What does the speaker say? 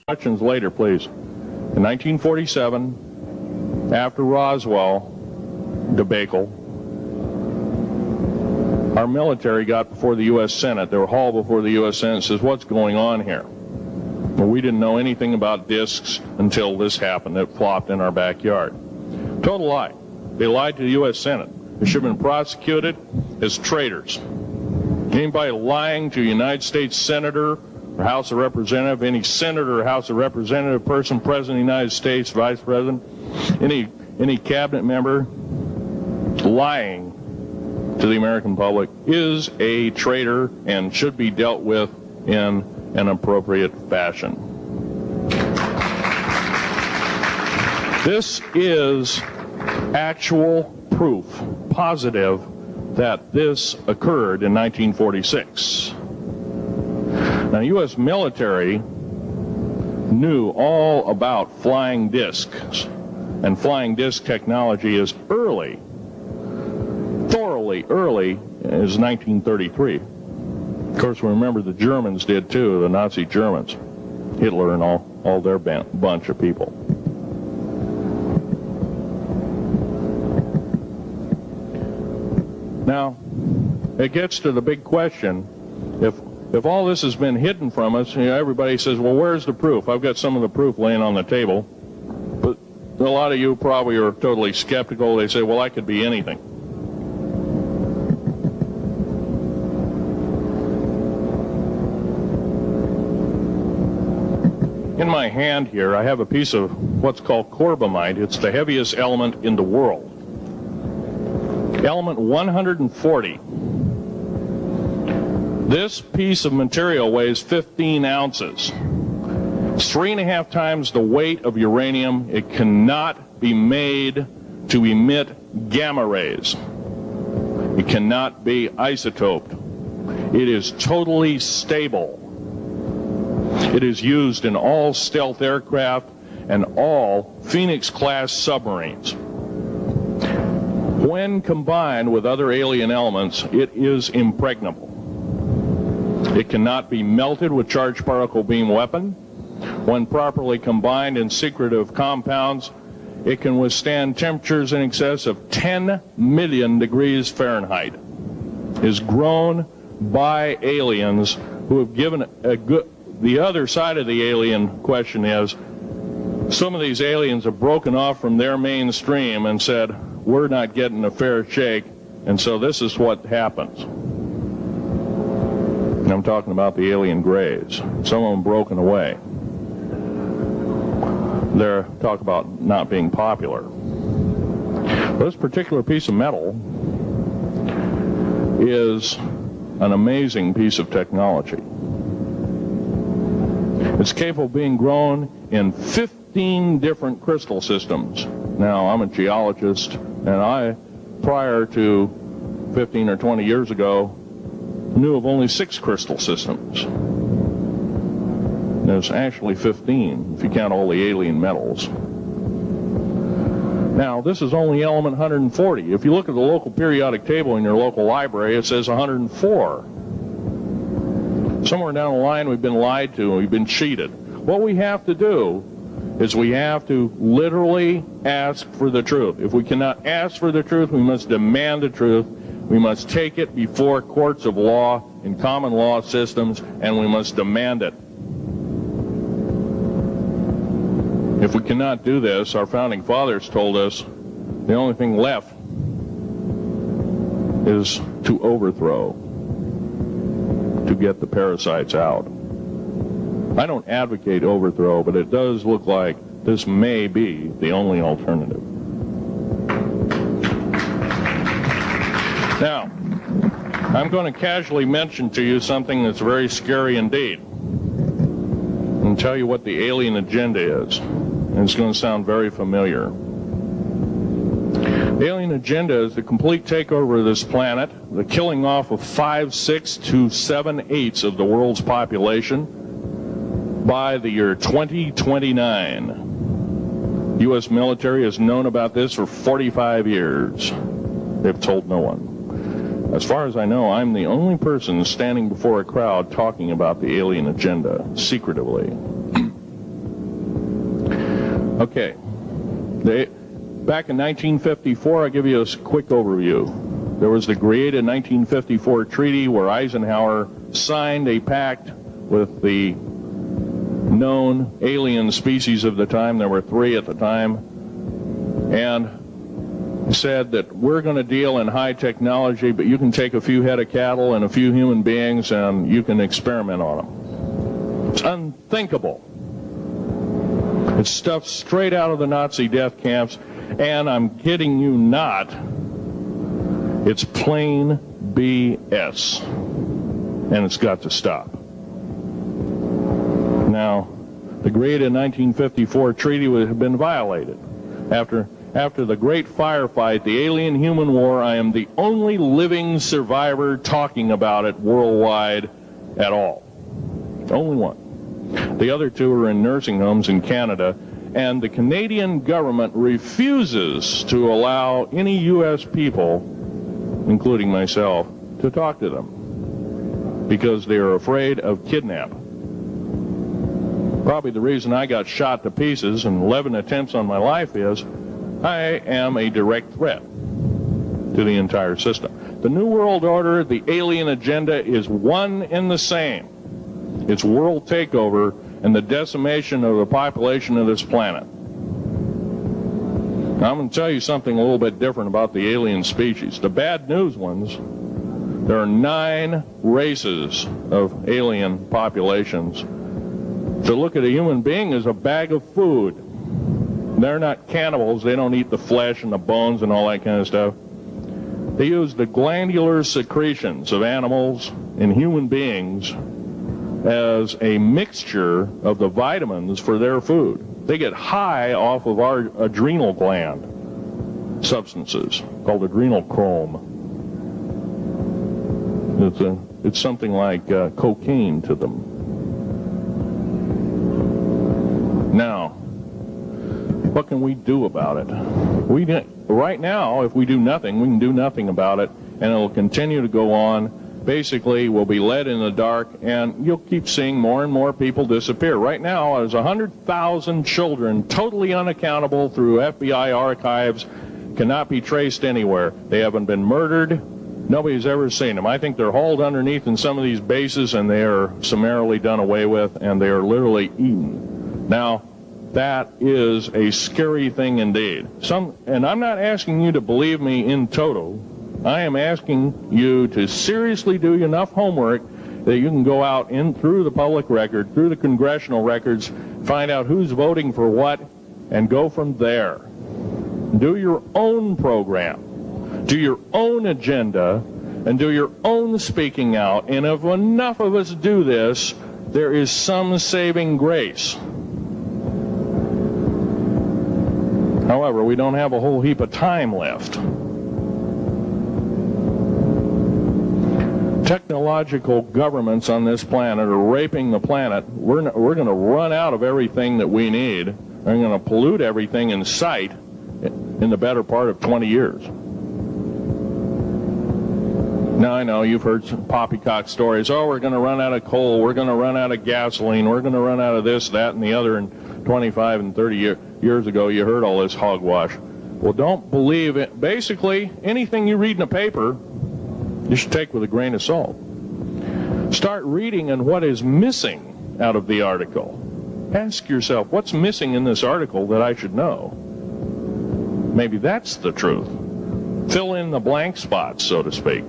Questions later, please. In 1947, after Roswell debacle, our military got before the U.S. Senate. They were hauled before the U.S. Senate and says, what's going on here? Well, we didn't know anything about discs until this happened. It flopped in our backyard. Total lie. They lied to the U.S. Senate. They should have been prosecuted as traitors. Anybody lying to a United States Senator or House of Representative, any Senator or House of Representative person, President of the United States, Vice President, any cabinet member lying to the American public is a traitor and should be dealt with in an appropriate fashion. This is actual proof, positive, that this occurred in 1946. Now, U.S. military knew all about flying discs, and flying disc technology is early, thoroughly early, as 1933. Of course, we remember the Germans did too, the Nazi Germans, Hitler and all their bunch of people. Now, it gets to the big question, if all this has been hidden from us, everybody says, well, where's the proof? I've got some of the proof laying on the table. But a lot of you probably are totally skeptical. They say, well, that could be anything. In my hand here, I have a piece of what's called corbamide. It's the heaviest element in the world. Element 140. This piece of material weighs 15 ounces. It's 3.5 times the weight of uranium. It cannot be made to emit gamma rays. It cannot be isotoped. It is totally stable. It is used in all stealth aircraft and all Phoenix-class submarines. When combined with other alien elements, it is impregnable. It cannot be melted with charged particle beam weapon. When properly combined in secretive compounds, it can withstand temperatures in excess of 10 million degrees Fahrenheit. It is grown by aliens who have given a good... The other side of the alien question is, some of these aliens have broken off from their mainstream and said, we're not getting a fair shake, and so this is what happens. And I'm talking about the alien grays. Some of them broken away. They're talk about not being popular. This particular piece of metal is an amazing piece of technology. It's capable of being grown in 15 different crystal systems. Now, I'm a geologist, and I, prior to 15 or 20 years ago, knew of only 6 crystal systems. There's actually 15, if you count all the alien metals. Now, this is only element 140. If you look at the local periodic table in your local library, it says 104. Somewhere down the line, we've been lied to, and we've been cheated. What we have to do is we have to literally ask for the truth. If we cannot ask for the truth, we must demand the truth. We must take it before courts of law in common law systems, and we must demand it. If we cannot do this, our founding fathers told us the only thing left is to overthrow, to get the parasites out. I don't advocate overthrow, but it does look like this may be the only alternative. Now, I'm going to casually mention to you something that's very scary indeed, and tell you what the alien agenda is. And it's going to sound very familiar. The alien agenda is the complete takeover of this planet, the killing off of 5/6 to 7/8 of the world's population by the year 2029. U.S. military has known about this for 45 years. They've told no one. As far as I know, I'm the only person standing before a crowd talking about the alien agenda secretively. Okay. Back in 1954, I'll give you a quick overview. There was the created 1954 treaty where Eisenhower signed a pact with the known alien species of the time. There were 3 at the time. And said that we're going to deal in high technology, but you can take a few head of cattle and a few human beings and you can experiment on them. It's unthinkable. It's stuff straight out of the Nazi death camps, and I'm kidding you not, it's plain BS, and it's got to stop. Now, the created 1954 treaty would have been violated. After the great firefight, the alien-human war, I am the only living survivor talking about it worldwide at all. Only one. The other 2 are in nursing homes in Canada, and the Canadian government refuses to allow any U.S. people, including myself, to talk to them because they are afraid of kidnap. Probably the reason I got shot to pieces and 11 attempts on my life is I am a direct threat to the entire system. The New World Order, the alien agenda is one and the same. It's world takeover and the decimation of the population of this planet. Now, I'm going to tell you something a little bit different about the alien species. The bad news ones, there are 9 races of alien populations. To look at a human being as a bag of food. They're not cannibals. They don't eat the flesh and the bones and all that kind of stuff. They use the glandular secretions of animals and human beings as a mixture of the vitamins for their food. They get high off of our adrenal gland substances called adrenal chrome. It's something like cocaine to them. Now, what can we do about it? Right now, if we do nothing, we can do nothing about it, and it'll continue to go on. Basically, we'll be led in the dark, and you'll keep seeing more and more people disappear. Right now, there's 100,000 children totally unaccountable through FBI archives, cannot be traced anywhere. They haven't been murdered. Nobody's ever seen them. I think they're hauled underneath in some of these bases, and they are summarily done away with, and they are literally eaten. Now, that is a scary thing indeed. And I'm not asking you to believe me in toto. I am asking you to seriously do enough homework that you can go out in through the public record, through the congressional records, find out who's voting for what, and go from there. Do your own program, do your own agenda, and do your own speaking out. And if enough of us do this, there is some saving grace. However, we don't have a whole heap of time left. Technological governments on this planet are raping the planet. We're going to run out of everything that we need. We're going to pollute everything in sight in the better part of 20 years. Now, I know you've heard some poppycock stories. Oh, we're going to run out of coal. We're going to run out of gasoline. We're going to run out of this, that, and the other. And 25 and 30 years ago, you heard all this hogwash. Well, don't believe it. Basically, anything you read in a paper, you should take with a grain of salt. Start reading on what is missing out of the article. Ask yourself, what's missing in this article that I should know? Maybe that's the truth. Fill in the blank spots, so to speak.